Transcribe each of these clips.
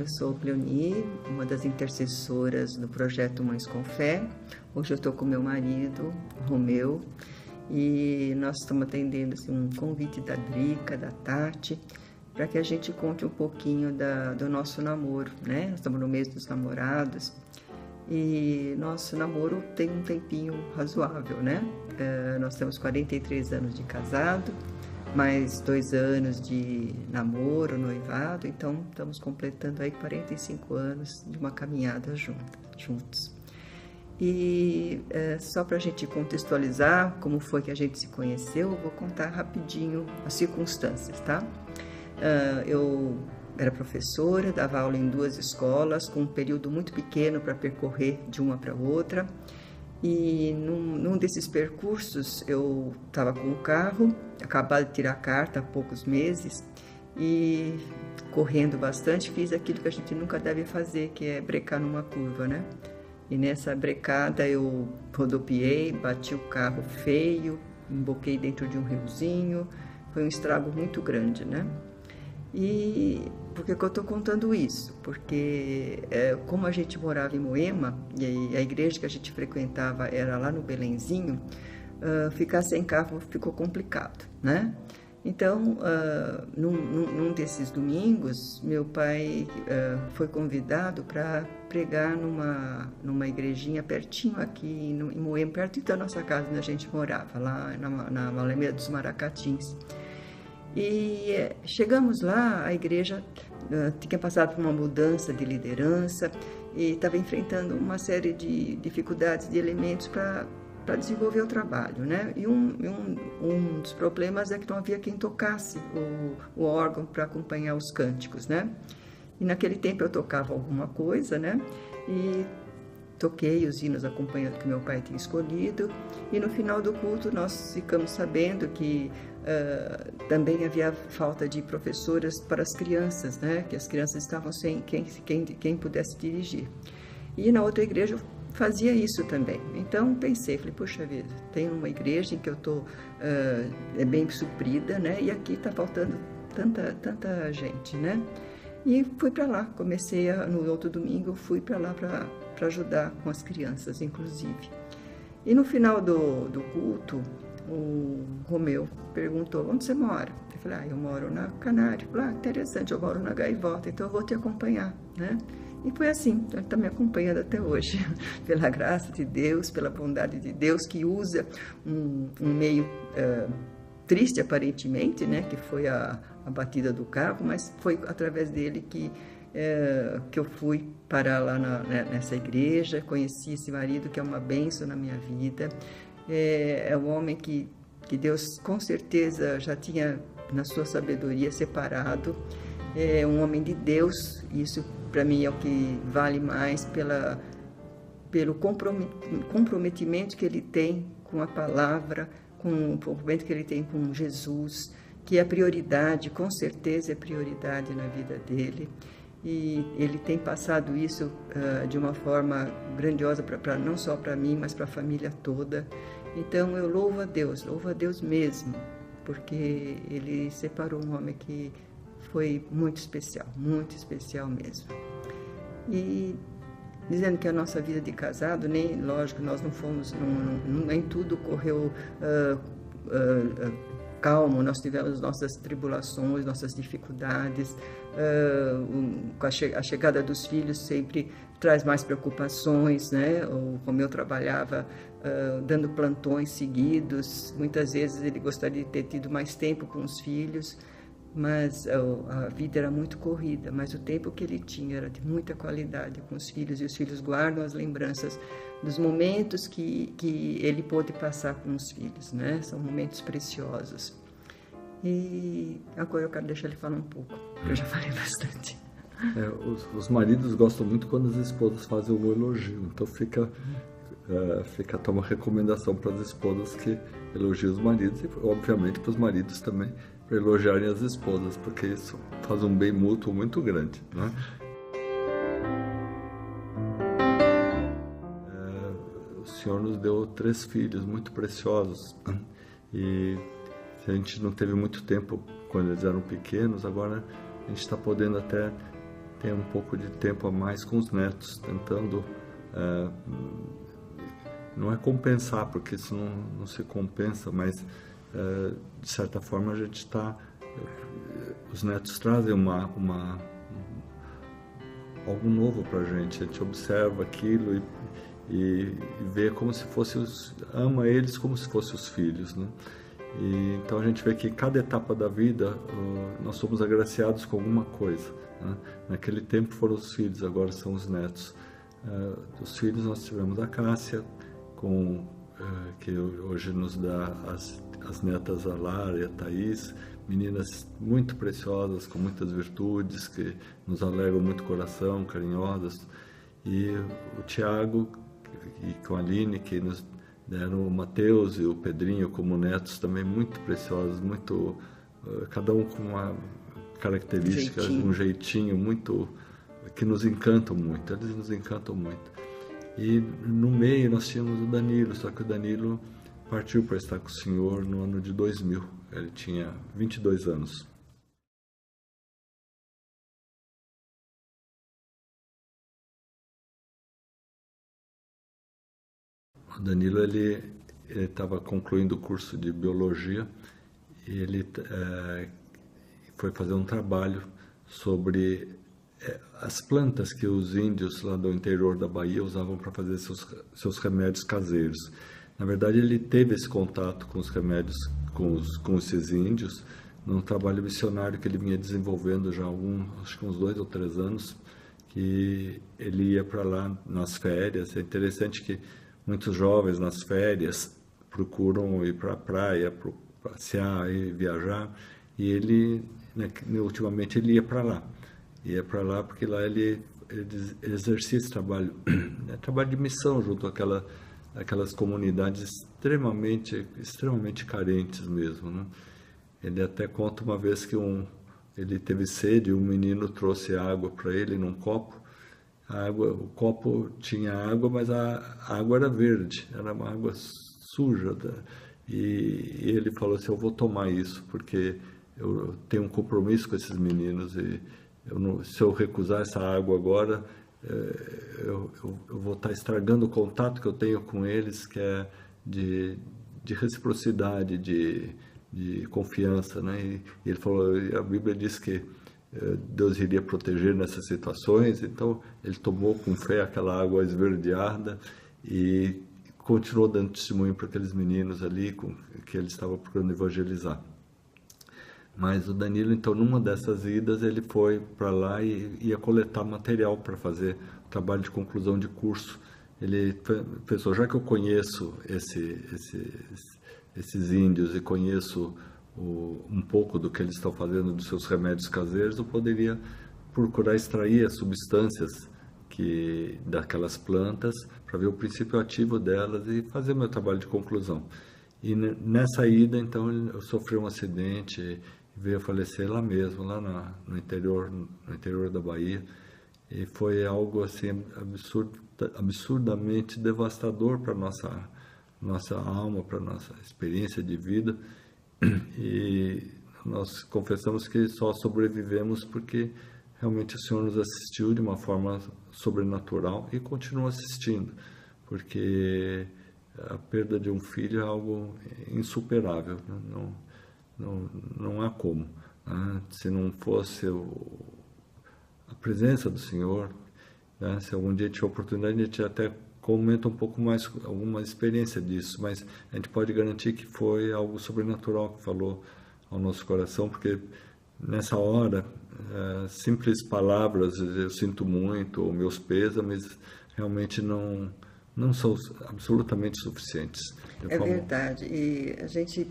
sou Cleoni, uma das intercessoras do projeto Mães com Fé. Hoje eu estou com meu marido, Romeu, e nós estamos atendendo assim, um convite da Drica, da Tati, para que a gente conte um pouquinho do nosso namoro, né? Nós estamos no mês dos namorados e nosso namoro tem um tempinho razoável, né? Nós temos 43 anos de casado, mais 2 anos de namoro, noivado, então estamos completando aí 45 anos de uma caminhada juntos. E só para a gente contextualizar como foi que a gente se conheceu, eu vou contar rapidinho as circunstâncias, tá? Eu era professora, dava aula em 2 escolas, com um período muito pequeno para percorrer de uma para outra. E num desses percursos eu estava com o carro, acabado de tirar a carta há poucos meses, e correndo bastante, fiz aquilo que a gente nunca deve fazer, que é brecar numa curva, né? E nessa brecada eu rodopiei, bati o carro feio, emboquei dentro de um riozinho, foi um estrago muito grande, né? E por que eu estou contando isso? Porque como a gente morava em Moema, e a igreja que a gente frequentava era lá no Belenzinho, ficar sem carro ficou complicado, né? Então, num desses domingos, meu pai foi convidado para pregar numa igrejinha pertinho aqui em Moema, perto da nossa casa onde a gente morava, lá na Alameda dos Maracatins. E chegamos lá, a igreja tinha passado por uma mudança de liderança e estava enfrentando uma série de dificuldades, de elementos para desenvolver o trabalho, né? E um dos problemas é que não havia quem tocasse o órgão para acompanhar os cânticos, né? E naquele tempo eu tocava alguma coisa, né? E toquei os hinos acompanhando que meu pai tinha escolhido, e no final do culto nós ficamos sabendo que também havia falta de professoras para as crianças, né? Que as crianças estavam sem quem pudesse dirigir. E na outra igreja eu fazia isso também. Então pensei, falei, poxa vida, tem uma igreja em que eu estou bem suprida, né? E aqui está faltando tanta gente, né? E fui para lá, no outro domingo, fui para lá para ajudar com as crianças, inclusive. E no final do culto, o Romeu perguntou, onde você mora? Eu falei, eu moro na Canário. Eu falei, interessante, eu moro na Gaivota, então eu vou te acompanhar, né? E foi assim, então ele está me acompanhando até hoje, pela graça de Deus, pela bondade de Deus, que usa um meio triste aparentemente, né, que foi a batida do carro, mas foi através dele que eu fui parar lá nessa igreja, conheci esse marido que é uma bênção na minha vida, é um homem que Deus com certeza já tinha na sua sabedoria separado, é um homem de Deus, isso para mim é o que vale mais pelo comprometimento que ele tem com a palavra, com o comprometimento que ele tem com Jesus, que é prioridade, com certeza é prioridade na vida dele. E ele tem passado isso de uma forma grandiosa, não só para mim, mas para a família toda. Então eu louvo a Deus mesmo, porque ele separou um homem que foi muito especial mesmo. E dizendo que a nossa vida de casado, lógico, nós não fomos, nem tudo correu calmo, nós tivemos nossas tribulações, nossas dificuldades, com a chegada dos filhos sempre traz mais preocupações, né? Como eu trabalhava dando plantões seguidos, muitas vezes ele gostaria de ter tido mais tempo com os filhos, mas a vida era muito corrida, mas o tempo que ele tinha era de muita qualidade com os filhos, e os filhos guardam as lembranças dos momentos que ele pôde passar com os filhos, né? São momentos preciosos. E agora eu quero deixar ele falar um pouco, porque eu já falei bastante. Os maridos gostam muito quando as esposas fazem um elogio, então fica até uma recomendação para as esposas que elogiam os maridos, e obviamente para os maridos também, para elogiarem as esposas, porque isso faz um bem mútuo muito grande, né? O Senhor nos deu 3 filhos muito preciosos, e a gente não teve muito tempo quando eles eram pequenos, agora a gente está podendo até tenha um pouco de tempo a mais com os netos, tentando, não é compensar, porque isso não se compensa, mas de certa forma a gente está, os netos trazem algo novo para a gente observa aquilo e vê como se fosse ama eles como se fossem os filhos, né? E então a gente vê que cada etapa da vida nós somos agraciados com alguma coisa, né? Naquele tempo foram os filhos, agora são os netos. Dos filhos nós tivemos a Cássia, que hoje nos dá as netas, a Lara e a Thaís, meninas muito preciosas, com muitas virtudes, que nos alegram muito o coração, carinhosas. E o Tiago e com a Aline, que nos deram o Mateus e o Pedrinho como netos, também muito preciosos, muito, cada um com uma característica, um jeitinho muito, que nos encantam muito, eles nos encantam muito. E no meio nós tínhamos o Danilo, só que o Danilo partiu para estar com o Senhor no ano de 2000, ele tinha 22 anos. O Danilo, ele estava concluindo o curso de biologia e ele foi fazer um trabalho sobre as plantas que os índios lá do interior da Bahia usavam para fazer seus remédios caseiros. Na verdade, ele teve esse contato com os remédios, com esses índios, num trabalho missionário que ele vinha desenvolvendo já acho que uns 2 ou 3 anos, que ele ia para lá nas férias. É interessante que muitos jovens nas férias procuram ir para a praia, passear e viajar, e ele, ultimamente, ele ia para lá. Ia para lá porque lá ele exercia esse trabalho, trabalho de missão junto àquelas comunidades extremamente carentes mesmo, né? Ele até conta uma vez que ele teve sede e um menino trouxe água para ele num copo. O copo tinha água, mas a água era verde, era uma água suja. E ele falou assim: eu vou tomar isso, porque eu tenho um compromisso com esses meninos e se eu recusar essa água agora, eu vou estar estragando o contato que eu tenho com eles, que é de reciprocidade, de confiança, né? E ele falou, a Bíblia diz que Deus iria proteger nessas situações, então ele tomou com fé aquela água esverdeada e continuou dando testemunho para aqueles meninos ali que ele estava procurando evangelizar. Mas o Danilo, então, numa dessas idas, ele foi para lá e ia coletar material para fazer o trabalho de conclusão de curso. Ele pensou, já que eu conheço esses índios e conheço um pouco do que eles estão fazendo dos seus remédios caseiros, eu poderia procurar extrair as substâncias daquelas plantas para ver o princípio ativo delas e fazer meu trabalho de conclusão. E nessa ida, então, eu sofri um acidente e veio a falecer lá mesmo, lá no interior da Bahia. E foi algo assim absurdamente devastador para nossa alma, para nossa experiência de vida. E nós confessamos que só sobrevivemos porque realmente o Senhor nos assistiu de uma forma sobrenatural e continua assistindo, porque a perda de um filho é algo insuperável, não há como, né? Se não fosse a presença do Senhor, né? Se algum dia tiver oportunidade, a gente até comenta um pouco mais alguma experiência disso, mas a gente pode garantir que foi algo sobrenatural que falou ao nosso coração, porque nessa hora, simples palavras, eu sinto muito, ou meus pêsames, realmente não são absolutamente suficientes. Verdade, e a gente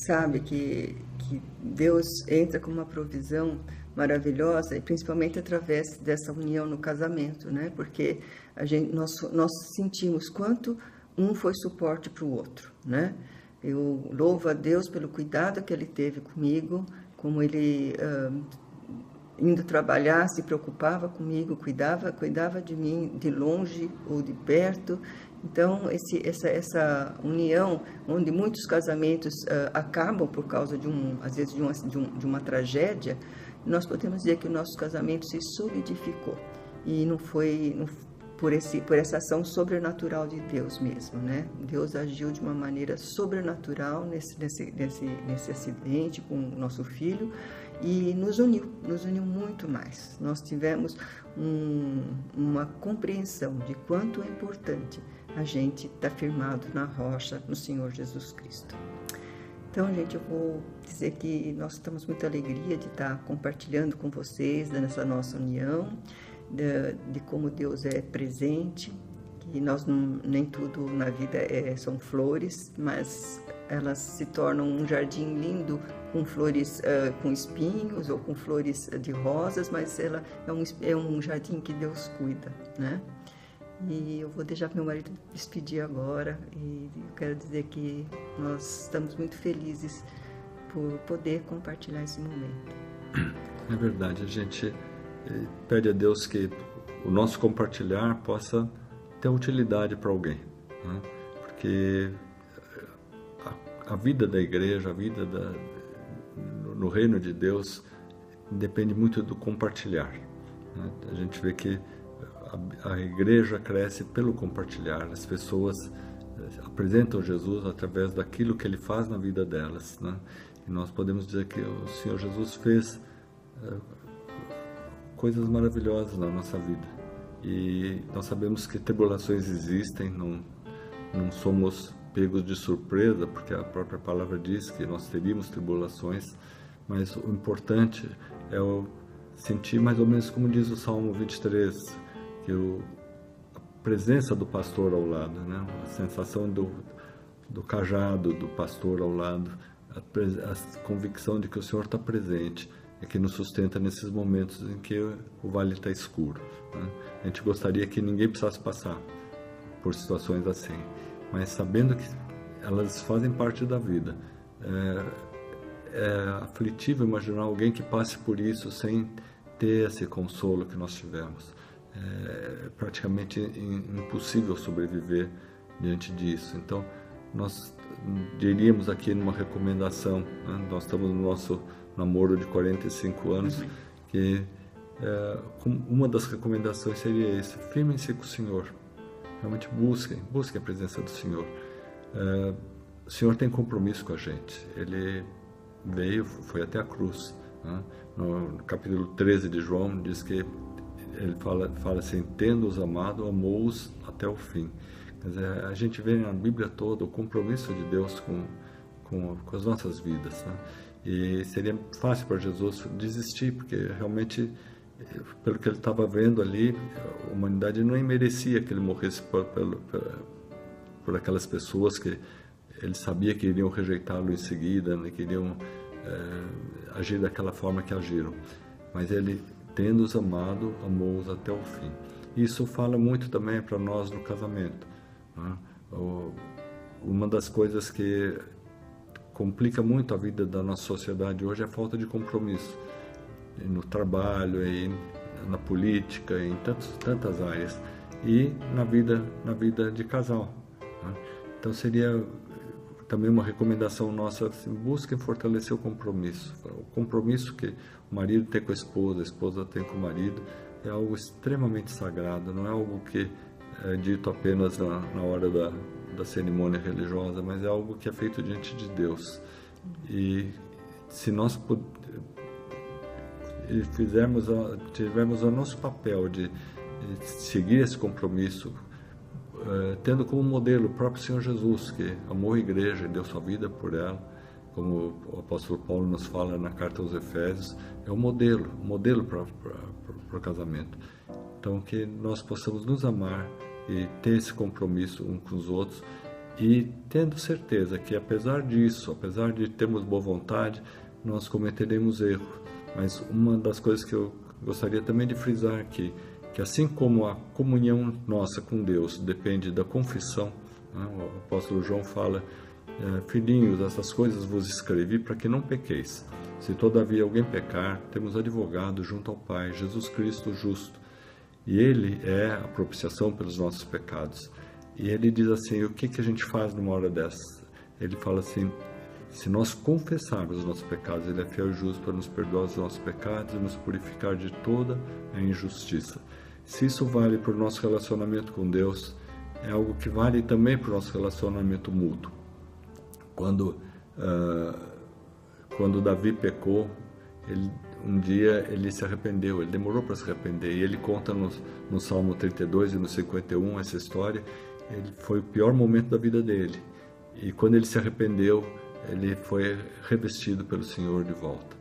sabe que Deus entra com uma provisão maravilhosa, e principalmente através dessa união no casamento, né? Porque nós sentimos quanto um foi suporte para o outro, né? Eu louvo a Deus pelo cuidado que Ele teve comigo, como Ele, indo trabalhar, se preocupava comigo, cuidava de mim de longe ou de perto. Então, essa união, onde muitos casamentos acabam por causa às vezes de uma tragédia, nós podemos dizer que o nosso casamento se solidificou. E não foi por essa ação sobrenatural de Deus mesmo, né? Deus agiu de uma maneira sobrenatural nesse acidente com o nosso filho e nos uniu muito mais. Nós tivemos uma compreensão de quanto é importante a gente estar firmado na rocha, no Senhor Jesus Cristo. Então, gente, eu vou dizer que nós estamos muito alegria de estar compartilhando com vocês nessa nossa união, de como Deus é presente, que nós nem tudo na vida são flores, mas elas se tornam um jardim lindo com flores com espinhos ou com flores de rosas, mas ela é um jardim que Deus cuida, né? E eu vou deixar meu marido despedir agora e eu quero dizer que nós estamos muito felizes por poder compartilhar esse momento. É verdade, a gente pede a Deus que o nosso compartilhar possa ter utilidade para alguém, né? Porque a vida da igreja, a vida no reino de Deus depende muito do compartilhar, né? A gente vê que a igreja cresce pelo compartilhar, as pessoas apresentam Jesus através daquilo que Ele faz na vida delas, né? E nós podemos dizer que o Senhor Jesus fez coisas maravilhosas na nossa vida, e nós sabemos que tribulações existem, não somos pegos de surpresa, porque a própria palavra diz que nós teríamos tribulações, mas o importante é sentir mais ou menos como diz o Salmo 23, que a presença do pastor ao lado, né? A sensação do cajado do pastor ao lado, a convicção de que o Senhor está presente, é que nos sustenta nesses momentos em que o vale está escuro, né? A gente gostaria que ninguém precisasse passar por situações assim, mas sabendo que elas fazem parte da vida. É aflitivo imaginar alguém que passe por isso sem ter esse consolo que nós tivemos. É praticamente impossível sobreviver diante disso. Então, nós diríamos aqui numa recomendação, né? Nós estamos no nosso namoro de 45 anos, que uma das recomendações seria esse: firmem-se com o Senhor, realmente busquem a presença do Senhor. O Senhor tem compromisso com a gente, Ele foi até a cruz, né? No capítulo 13 de João diz que Ele fala assim: tendo-os amado, amou-os até o fim. Quer dizer, a gente vê na Bíblia toda o compromisso de Deus com as nossas vidas, né? E seria fácil para Jesus desistir, porque realmente, pelo que ele estava vendo ali, a humanidade não merecia que ele morresse por aquelas pessoas que ele sabia que iriam rejeitá-lo em seguida, né, que iriam agir daquela forma que agiram. Mas ele, tendo-os amado, amou-os até o fim. Isso fala muito também para nós no casamento, né? Uma das coisas que complica muito a vida da nossa sociedade hoje é a falta de compromisso no trabalho, e na política, em tantas áreas, e na vida de casal, né? Então seria também uma recomendação nossa, assim: busquem fortalecer o compromisso que o marido tem com a esposa tem com o marido. É algo extremamente sagrado, não é algo que é dito apenas na hora da cerimônia religiosa, mas é algo que é feito diante de Deus. E se nós tivermos o nosso papel de seguir esse compromisso, tendo como modelo o próprio Senhor Jesus, que amou a igreja e deu sua vida por ela, como o apóstolo Paulo nos fala na carta aos Efésios, é um modelo para o casamento. Então, que nós possamos nos amar e ter esse compromisso uns com os outros, e tendo certeza que, apesar disso, apesar de termos boa vontade, nós cometeremos erros. Mas uma das coisas que eu gostaria também de frisar aqui, que assim como a comunhão nossa com Deus depende da confissão, né? O apóstolo João fala: filhinhos, essas coisas vos escrevi para que não pequeis. Se todavia alguém pecar, temos advogado junto ao Pai, Jesus Cristo justo. E Ele é a propiciação pelos nossos pecados. E Ele diz assim: o que a gente faz numa hora dessa? Ele fala assim: Se nós confessarmos os nossos pecados, Ele é fiel e justo para nos perdoar os nossos pecados e nos purificar de toda a injustiça. Se isso vale para o nosso relacionamento com Deus, é algo que vale também para o nosso relacionamento mútuo. Quando Davi pecou, um dia ele se arrependeu, ele demorou para se arrepender, e ele conta no Salmo 32 e no 51 essa história. Foi o pior momento da vida dele, e quando ele se arrependeu, ele foi revestido pelo Senhor de volta.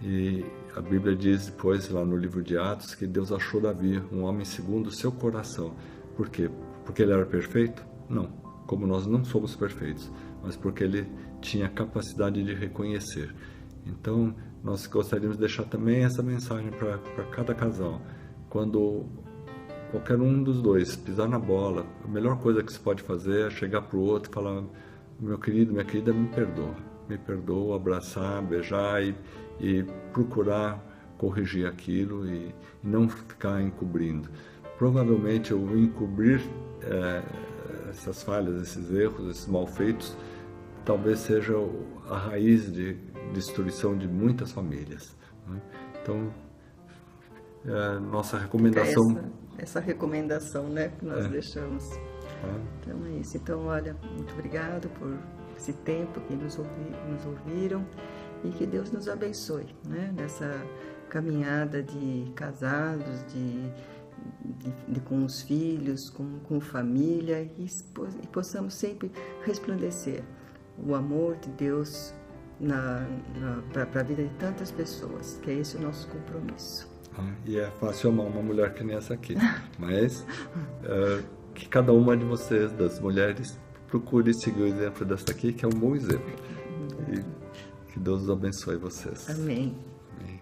E a Bíblia diz depois, lá no livro de Atos, que Deus achou Davi um homem segundo o seu coração. Por quê? Porque ele era perfeito? Não, como nós não somos perfeitos, mas porque ele tinha a capacidade de reconhecer. Então, nós gostaríamos de deixar também essa mensagem para cada casal. Quando qualquer um dos dois pisar na bola, a melhor coisa que se pode fazer é chegar para o outro e falar: meu querido, minha querida, me perdoa, abraçar, beijar e procurar corrigir aquilo e não ficar encobrindo. Provavelmente o encobrir essas falhas, esses erros, esses malfeitos, talvez seja a raiz de destruição de muitas famílias, né? Então, nossa recomendação... Essa recomendação, né, que nós deixamos. Então é isso. Então, olha, muito obrigado por esse tempo que nos ouviram, e que Deus nos abençoe, né, nessa caminhada de casados, com os filhos, com família, e possamos sempre resplandecer o amor de Deus para a vida de tantas pessoas, que é esse o nosso compromisso. E é fácil amar uma mulher que nem essa aqui, mas que cada uma de vocês, das mulheres, procure seguir o exemplo dessa aqui, que é um bom exemplo. E que Deus abençoe vocês. Amém. Amém.